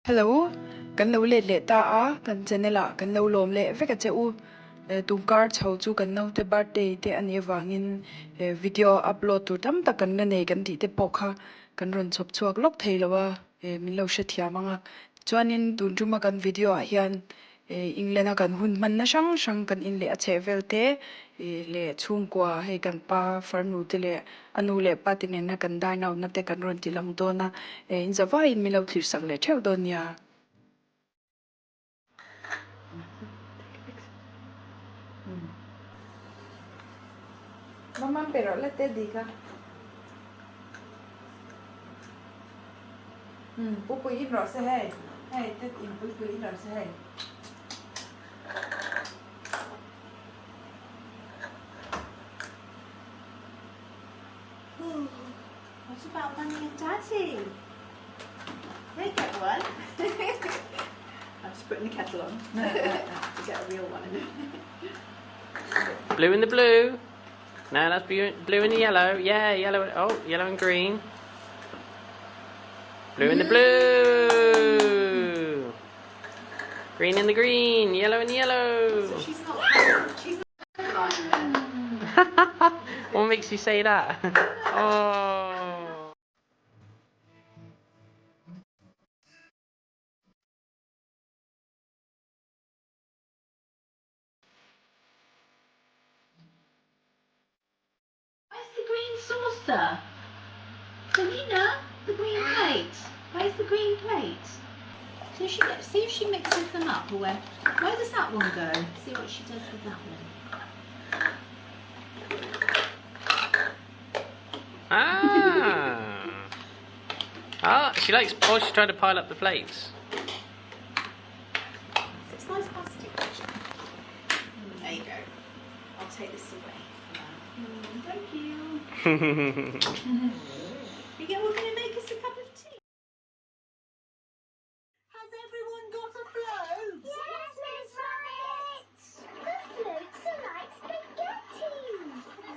Hello, kan lo le ta a kan chanela kan lo lom le ve ka cheu tungkar chho chu kan no te birthday te ani wangin video upload tu tam ta kan na nei kan ti te pokha kan ron chop chuak lok thei lawa min lo she thia manga chuanin tun tuma kan video a hian inglena kan hun man na sang sang kan in le a che velte le chung kwa hei kan pa farnu te le anu le patine na kan dai nau na te kan ron ti lam do na in zawa in mi lo thir sak le theu don ya Mamá, pero le te diga. Pupu ít rồi sẽ hay. Hay, te in pupu ít rồi sẽ hay. What about Mummy and Daddy? They get one. I'm just putting the kettle on. To get a real one. Blue and the blue. No, that's blue and the yellow. Yeah, yellow. Oh, yellow and green. Blue and the blue. Green and the green. Yellow and the yellow. So she's not What makes you say that? Oh. Where's the green saucer? Selena, the green plate. Where's the green plate? See if she mixes them up, or where does that one go? See what she does with that one. Ah. Ah, she likes. Oh, she's trying to pile up the plates. It's nice plastic. There you go. I'll take this away. Thank you. We're going to make us a cup of tea. Has everyone got a float? Yes, Miss Rabbit! The floats are like spaghetti!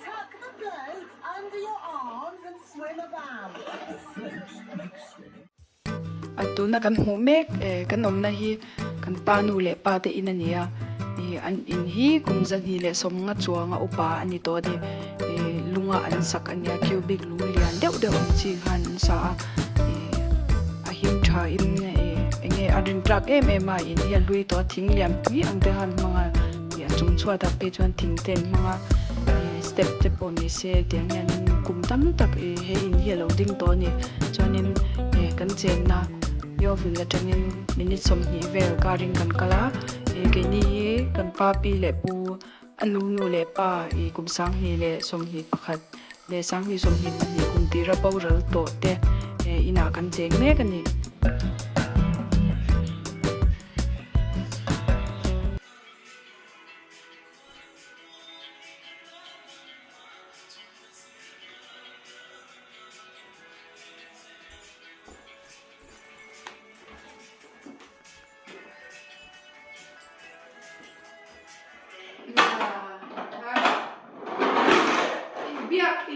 Tuck the float under your arms and swim about. At tu na kan hu mek kan om na hi kan pa nu le pa te in ania an in hi kum zan hi le som nga chuanga upa ani to de lunga an sak ania cubic lu lian deuh deuh chi han sa a him tha in enge adin trak em a in hi lui to thing liam pi ang te han manga ya chung chua ta pe chuan thing ten manga step te pon ni se tiang yan kum tam tak he in hi lo ding to ni chuanin kan chen na yo vil la tangin minute som hi vel karing kan kala ke ni kan pa pi le pu anu nu le pa kum sang hi le som hi pakhat le sang hi som hi ni kum ti ra pau ral to te ina kan cheng me kan ni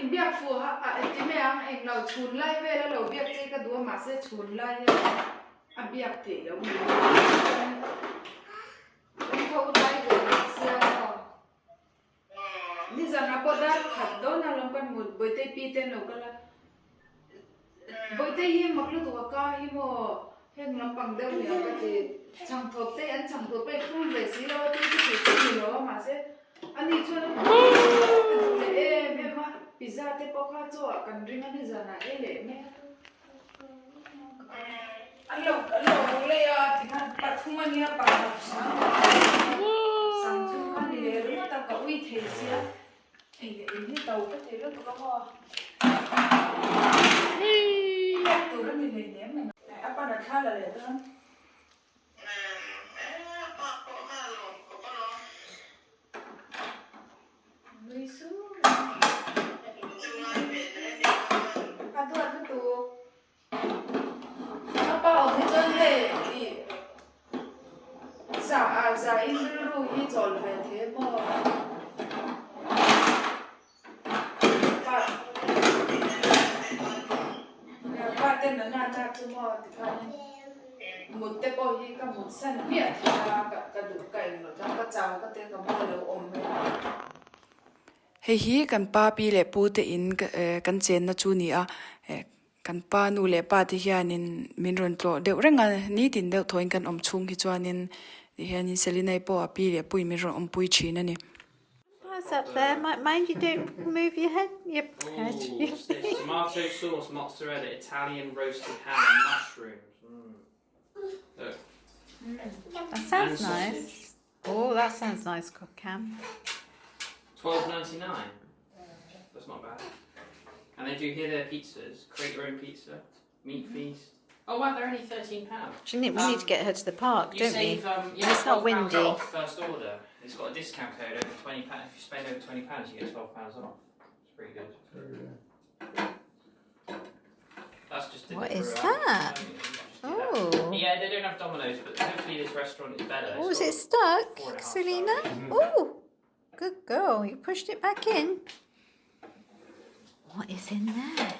in biak fu ha ti me ang eng lo chun lai ve la lo biak che ka du ma se chun lai a biak te lo ni ko dai go sia ko ni za na po da khat do na long kan mut boi te pi te no kala boi te hi mak lu tu ka hi mo heng lam pang de ya ka ti chang thop te an chang thop pe khum ve si lo te ti lo ma se ani chuan me ma pizza te pokha cho kan ring ani zana ele me allo le ya ti kan pathuma ni pa sang chu kan ni le ru ta ka ui the sia ele ni tau ka te ro to ka ho tu ro ni le ne me apa na khala le ta Luisu Atu tu apa ông chân hệ thì giả in ru hi chọn về thế mà ba tên là na cha chứ mà thì หมดแต่พอฮีก็หมดเส้นเนี่ยที่กระดูกไก่หมดแล้วก็เจ้าก็เต้นกับมือแล้วอมเลยเฮีกันป้าปีเล็บปูเตอินกันเจนนะจูนี่อ่ะกันป้านูเล็บป้าที่เฮียนินมินรอนโตเดี๋ยวเรื่องงานนี้ตินเดี๋ยวทอยกันอมชุงที่จวนนินที่เฮียนินเซลินัยป้าปีเล็บปุยมินรอนอมปุยชีนั่นนี่ What's up there? Mind you don't move your head. Your head. Ooh, what's this? Tomato sauce, mozzarella, Italian roasted ham, and mushrooms. Look. That sounds And nice. Oh, that sounds nice, cook Cam. $12.99. That's not bad. And they do here their pizzas. Create your own pizza. Meat feast. Oh wow, they're only £13. We need to get her to the park, You don't save, we? you It's not £12 windy. off first order. It's got a discount code over £20. If you spend over £20, you get £12 off. It's pretty good. That's just What is for, that? just do Oh. Yeah, they don't have Domino's, but hopefully this restaurant is better. Oh, It's is it got stuck, 4.5 Selena? stars. Oh, good girl. You pushed it back in. What is in there?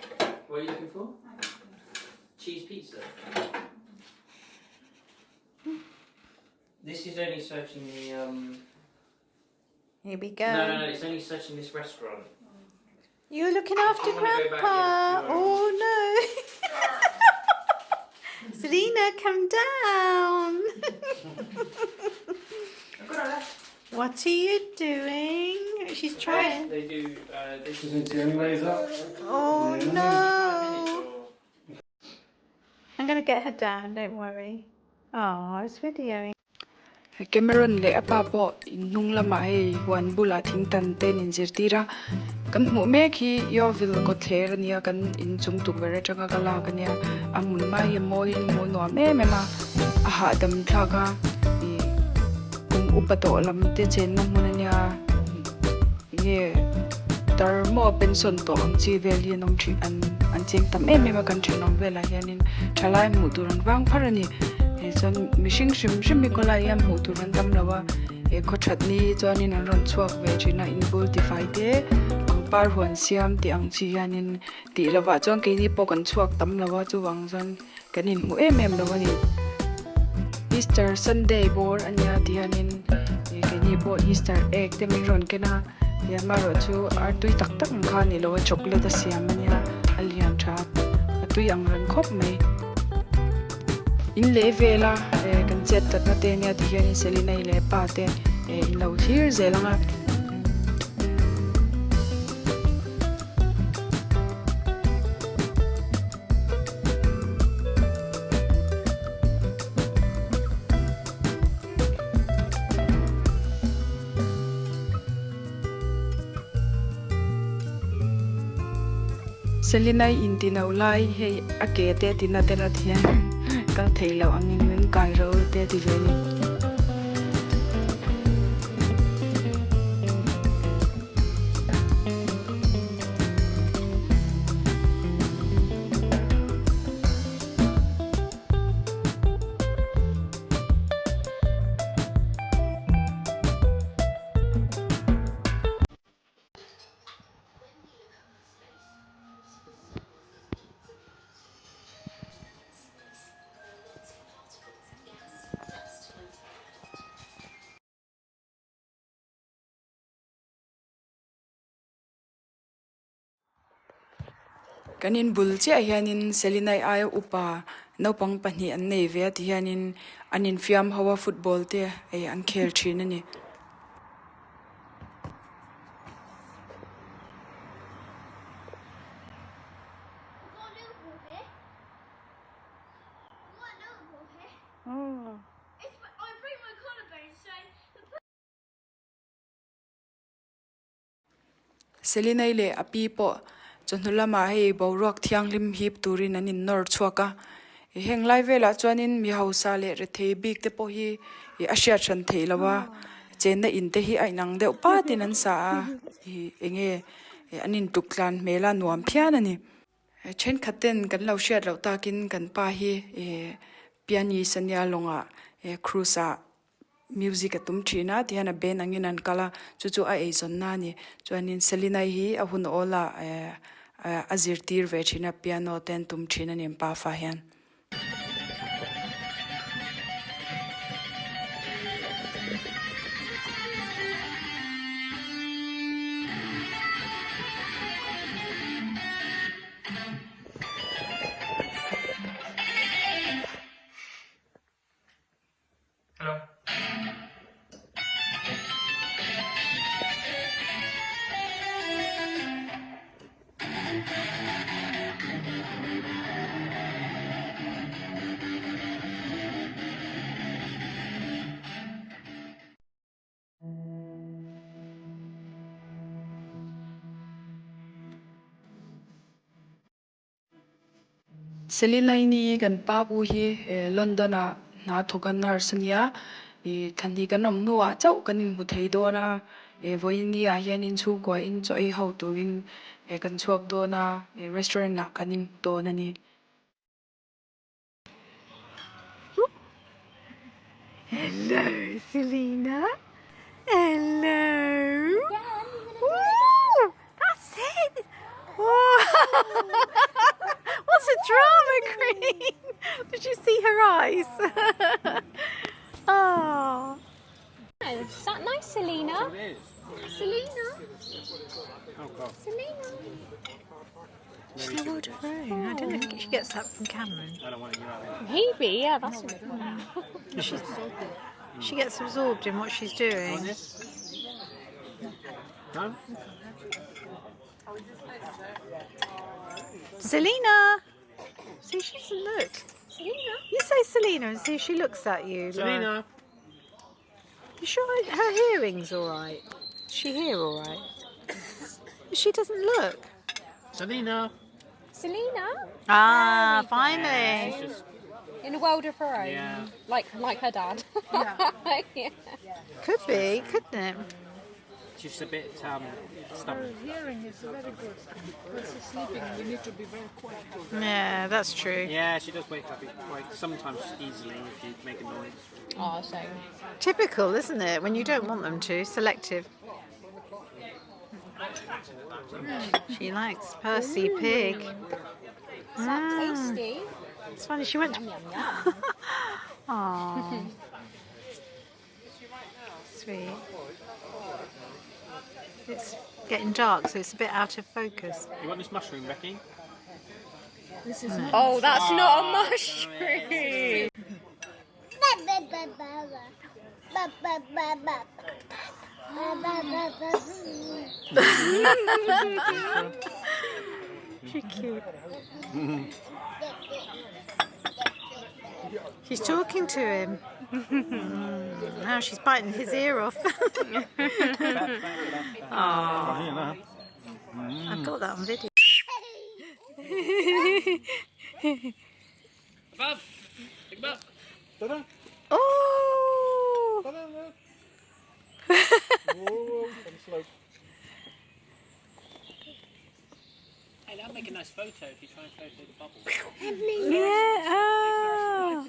What are you looking for? Cheese pizza. This is only searching the Here we go. No, it's only searching this restaurant. You're looking after I wanna go back Grandpa. in, do Oh no. Selena, come down. What are you doing? She's trying. They do this is Isn't your ways up? Oh no. 5 minutes or I'm going to get her down, don't worry. Oh, it's videoing. Cameron le apa po nung lama he wan bula thing tan ten in zirtira kan mu me khi yo vil ko thler ania kan in chung tu bere changa kala kania amun ma ye mo in mo no me me ma aha dam thaga i kum upato lam te chen na munania ye tar mo pension to ang chi vel ye nom thi an cheng tam me ma kan thi nom vela hianin thalai mu turan wang pharani son mishing shim mi kola yam hu turan tam lawa e kho thatni chonin an ron chuak ve china in bul defy te ang par huan siam ti ang chi yanin ti lawa chong ke ni pokan chuak tam lawa chu wang zon kanin mu em lawa ni Easter Sunday bor anya ti yanin e ke ni bo Easter egg te min ron kena ya maro chu ar tui tak tak kha ni lawa chocolate siam anya alian tha tui ang ran khop mai in le vela kan chet tat na te nia ti hian Selena le pa te in lo thir zelanga Selena in tinau lai he ake te tinatera thian ka theilo angin min kai ro te ti veni kanin bul che hianin Selena ai upa no pang pani an nei ve ti hianin anin fiam hawa football te an khel thin ani Oh. I bring my collarbone, so Selena le api po chonhulama hei borok thiang lim hip turin anin nor chuaka heng lai vela chuanin mi hausa le re thei big te po hi asia than thei lawa chen na in te hi ai nang deuh pa tin an sa hi enge anin tuklan mela nuam phian ani chen khaten kan lo shet lo takin kan pa hi piani sanya longa cruisa music atum thina tiana ben angin an kala chu a ezon na ni chuanin Selena hi a hun ola azirtir ve thina piano ten tum thina nim pa fa hian Hello. Selena ini kan papu hi London na thokan nurse niya than hi kan om nuwa chau kan in mu thei do na voi ni a hian in chu ko in choi ho tu in kan chuak do na restaurant na kan in to na ni. Hello, Selena. Hello. That's it. What's a drama queen? Did you see her eyes? Oh. Is that nice, Selena? It is. Selena? Oh God. Selena? She's no word of her own. I don't think she gets that from Cameron. I don't want to out there. Maybe, yeah, that's a good one. She gets absorbed in what she's doing. No? Selena! See, she doesn't look. Selena? You say Selena and see if she looks at you. Laura. Selena. You sure her hearing's alright? Does she hear alright? She doesn't look. Selena. Selena? Ah, There we finally. go. It's just In a world of her own. Yeah. Like her dad. Yeah. Could be, couldn't it? just a bit stubborn. Hearing is very good. When she's sleeping, you need to be very quiet. Yeah, that's true. Yeah, she does wake up quite sometimes easily if you make a noise. Oh, so. Typical, isn't it? When you don't want them to. Selective. She likes Percy Pig. Is that tasty? It's funny, she went to... Yum, yum. Aww. Sweet. It's getting dark, so it's a bit out of focus. You want this mushroom, Becky? Oh, that's not a mushroom. She's cute. She's talking to him. Now she's biting his ear off. Aww. I've got that on video. Above! Above! Oh! Hey, that'll make a nice photo if you try and photo the bubble. Yeah. Oh.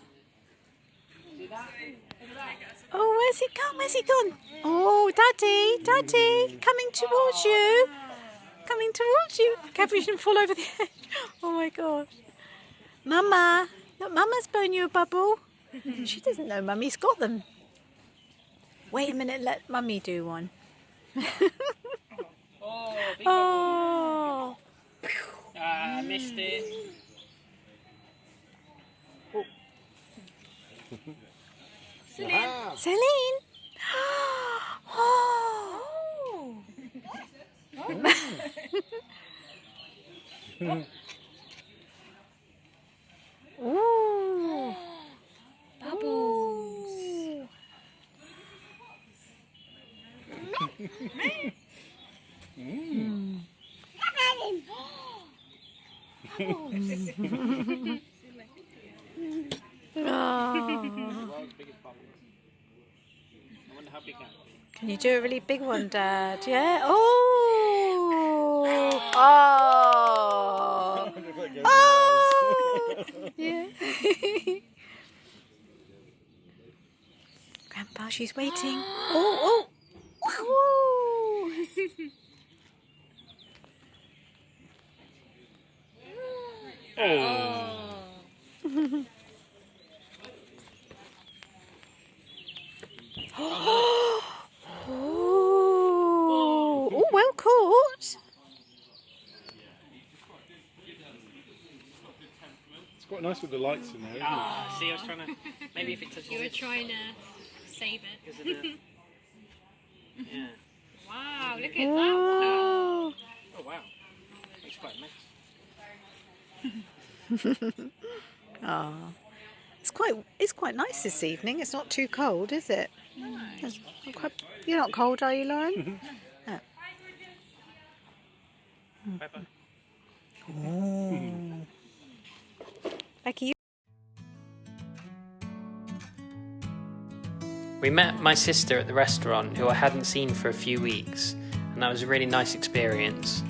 Oh, where's he gone? Where's he gone? Oh, Daddy, Daddy, coming towards you. Coming towards you. Careful, you shouldn't fall over the edge. Oh my gosh. Mama. Look, Mama's blown you a bubble. She doesn't know Mummy's got them. Wait a minute, let Mummy do one. Oh, big Oh. Ah, I missed it. Celine. Oh. Ooh. Bubbles. World's biggest bubble. I wonder how big that would be. Can you do a really big one, Dad? Yeah? Oh! Oh! Oh! Yeah. Grandpa, she's waiting. Oh! Oh! Oh, well caught. It's quite nice with the lights in there, isn't it? Ah, see, I was trying to. Maybe if it touches. You were trying to. save it. Because of the... Yeah. Wow, look at that one. Oh wow. Looks quite nice. Oh, it's quite nice this evening. It's not too cold, is it? It's not quite, you're not cold, are you, Lauren? No. Bye bye. Oh. Becky, We met my sister at the restaurant, who I hadn't seen for a few weeks, and that was a really nice experience.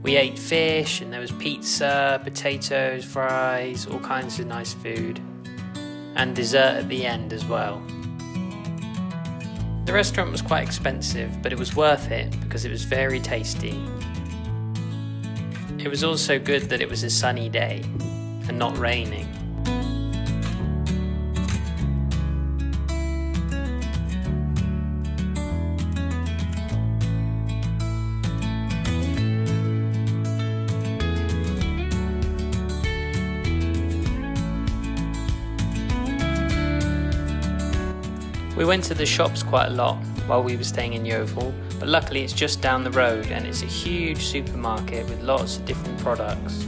We ate fish, and there was pizza, potatoes, fries, all kinds of nice food, and dessert at the end as well. The restaurant was quite expensive, but it was worth it because it was very tasty. It was also good that it was a sunny day and not raining. We went to the shops quite a lot while we were staying in Yeovil, but luckily it's just down the road and it's a huge supermarket with lots of different products.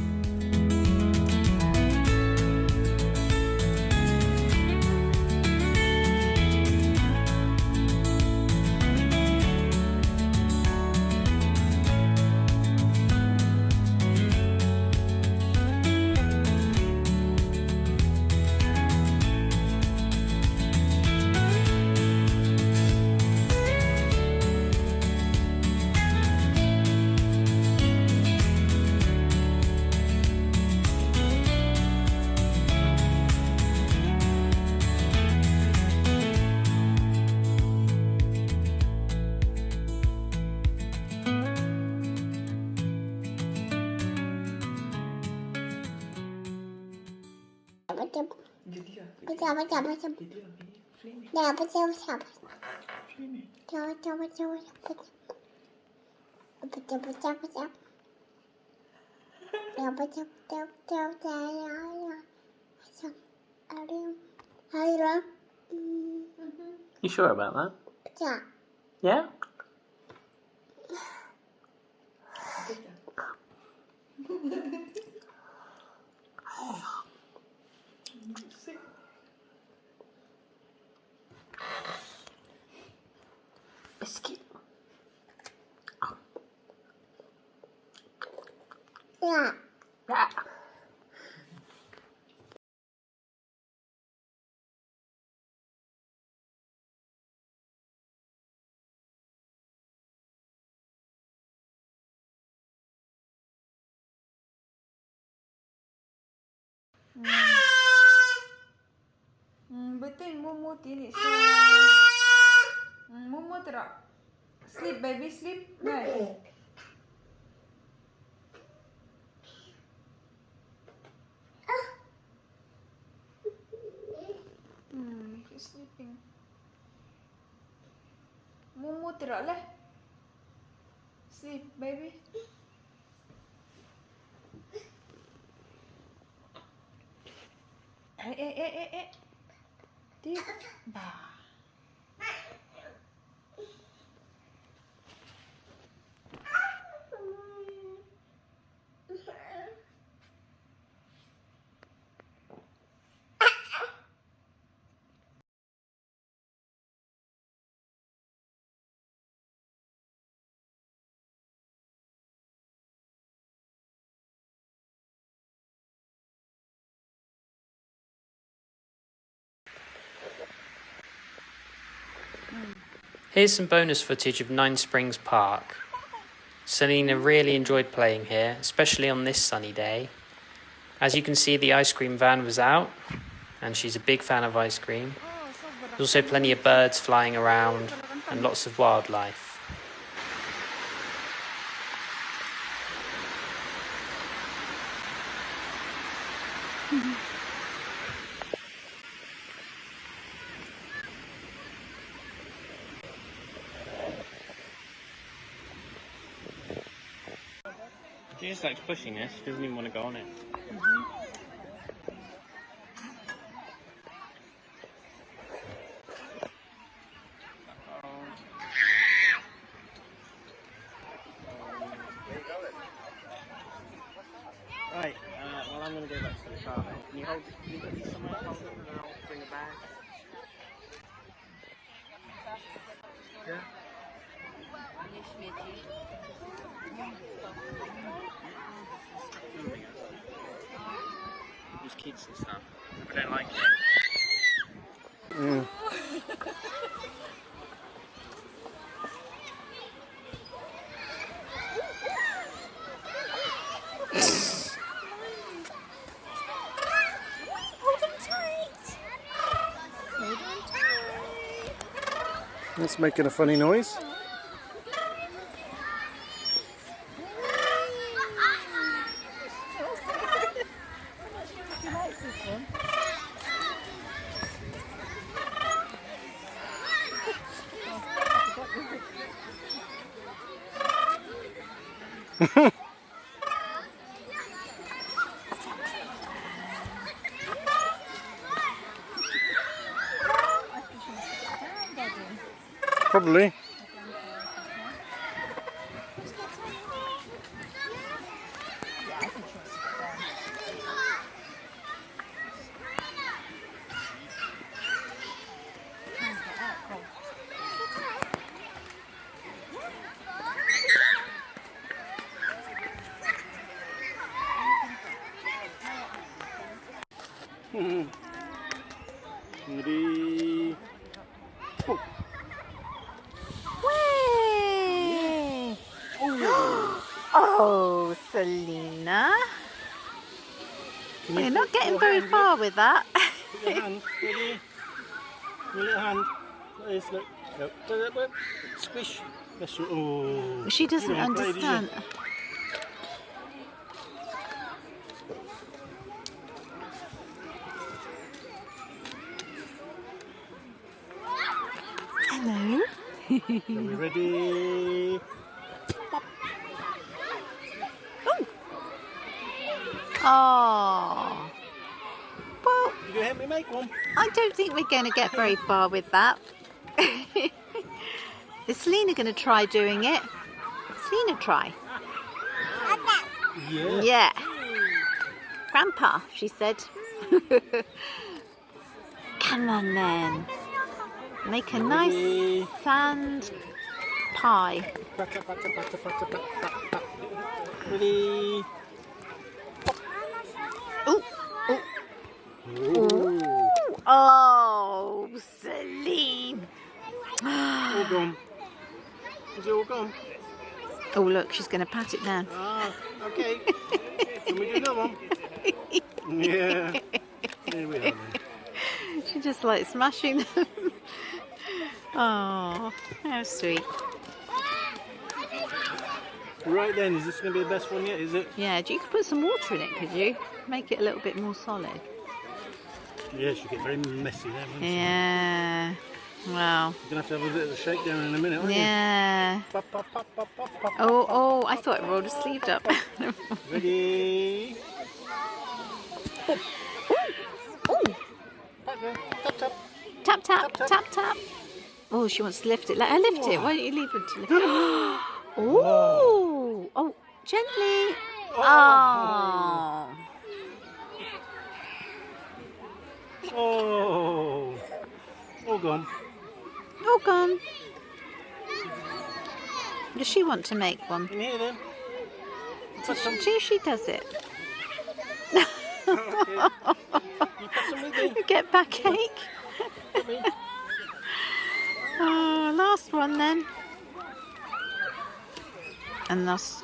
You sure about that? Yeah? Biscuit. Yeah. Betul Momo tini so. Momo terak. Sleep baby sleep. Right. He's sleeping. Momo terak lah. Sleep baby. Deep. Bah. Here's some bonus footage of Nine Springs Park. Selena really enjoyed playing here, especially on this sunny day. As you can see, the ice cream van was out, and she's a big fan of ice cream. There's also plenty of birds flying around, and lots of wildlife. She just likes pushing this, she doesn't even want to go on it. There's kids and stuff. I don't like it. It's making a funny noise. Probably. Ready? Oh. Way! Oh, Selena. You're not getting very far with that. Put your hand. Ready? Your little hand. Like this, look. No. Do that, look. Squish. That's your. Oh. She doesn't You didn't play, did you? understand. Hello. Are we ready? Oh. Well, You gonna help me make one? I don't think we're going to get very far with that. Is Selena going to try doing it? Selena, try. Yeah. Yeah. Grandpa, she said. Come on then. Make a nice sand pie. Patta, patta, patta, patta, patta, patta. Ready? Ooh. Ooh. Oh, Celine. All gone. Is it all gone? Oh, look, she's going to pat it down. Ah, okay. Can we do another one? Yeah. There we are then. She just like smashing them. Oh, how sweet. Right then, is this going to be the best one yet, is it? Yeah, you could put some water in it, could you? Make it a little bit more solid. Yeah, she'll get very messy then, won't she? Yeah. Well. You're going to have a bit of a shakedown in a minute, aren't Yeah. you? Pop, pop, pop, pop, pop, pop. Oh, I thought it rolled a sleeve up. Ready? Ooh. Tap, tap. Tap, tap, tap, tap. Oh, she wants to lift it. Let her lift it. Why don't you leave her to lift it? Oh. Oh, gently. Oh. Oh. All gone. All gone. Does she want to make one? In here then. Put some. She does it. Okay. You put some with me. You get backache. Put me. Oh, last one then. And that's.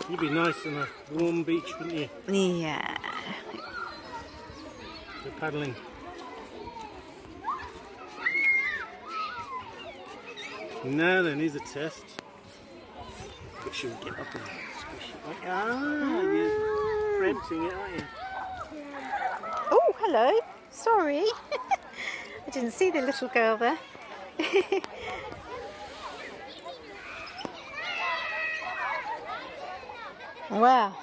You'd be nice on a warm beach, wouldn't you? Yeah. For paddling. Now then, here's a test. But she'll get up and squish it. Ah, you're preempting it, aren't you? Oh, hello. Sorry. I didn't see the little girl there. Well,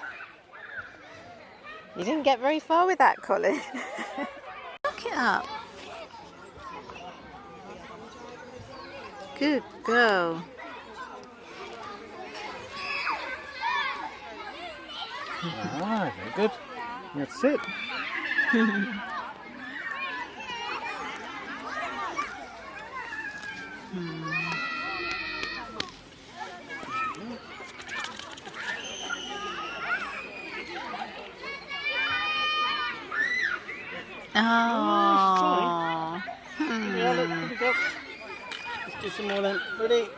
you didn't get very far with that, Colin. Look it up. Good girl. Ah, very good. That's it. Oh. Yeah, look, here we go. Let's do some more then. Ready?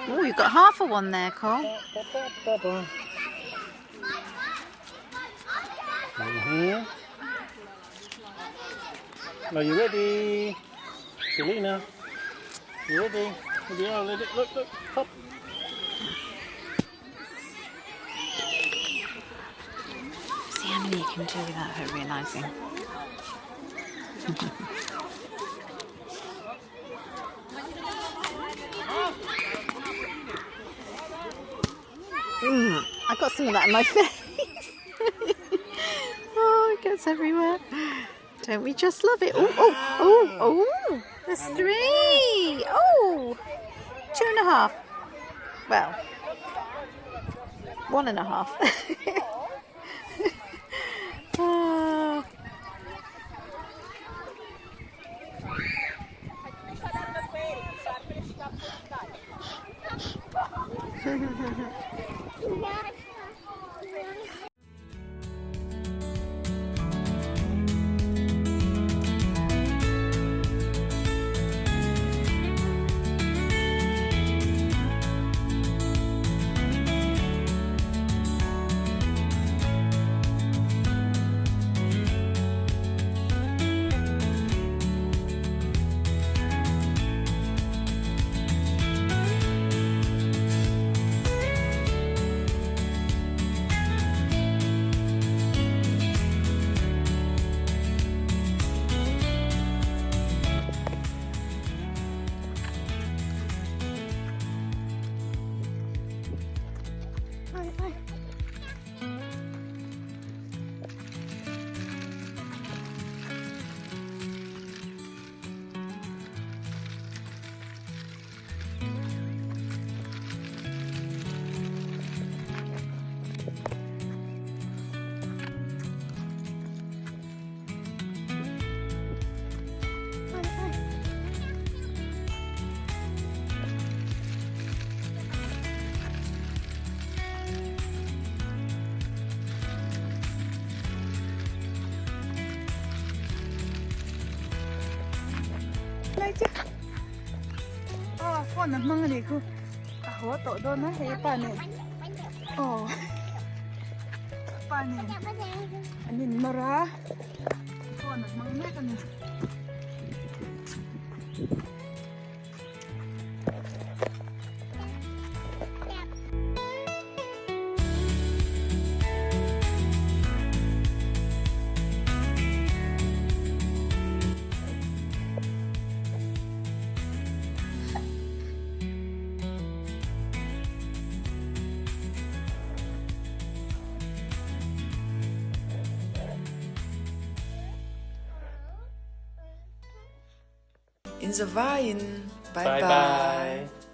Oh, you've got half a one there, Cole. Are you ready? Selena? You ready? Yeah, let it, look, pop. See how many you can do without her realising. I got some of that in my face. Oh, it gets everywhere. Don't we just love it? Oh, there's 3. Oh, 2.5. Well, 1.5. Ah. Phone ng mga ligo. Ako to do na panin. Oh. Panin. Anin mara. Phone ng mga kanin. In the Wein. Bye Bye bye. bye.